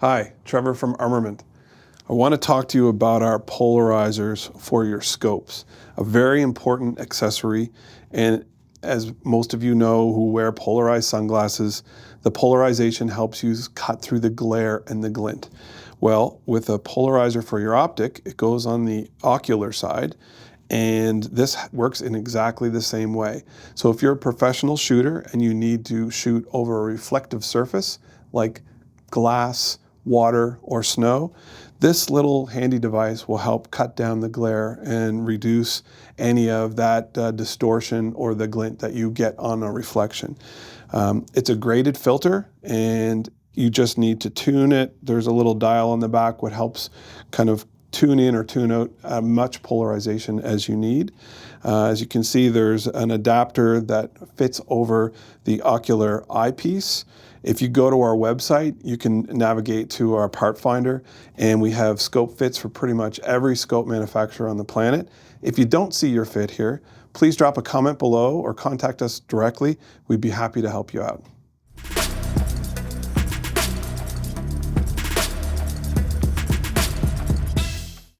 Hi, Trevor from Armament. I want to talk to you about our polarizers for your scopes. A very important accessory, and as most of you know who wear polarized sunglasses, the polarization helps you cut through the glare and the glint. Well, with a polarizer for your optic, it goes on the ocular side, and this works in exactly the same way. So if you're a professional shooter and you need to shoot over a reflective surface like glass, water, or snow, this little handy device will help cut down the glare and reduce any of that distortion or the glint that you get on a reflection. It's a graded filter, and you just need to tune it. There's a little dial on the back what helps kind of tune in or tune out as much polarization as you need. As you can see, there's an adapter that fits over the ocular eyepiece. If you go to our website, you can navigate to our part finder, and we have scope fits for pretty much every scope manufacturer on the planet. If you don't see your fit here, please drop a comment below or contact us directly. We'd be happy to help you out.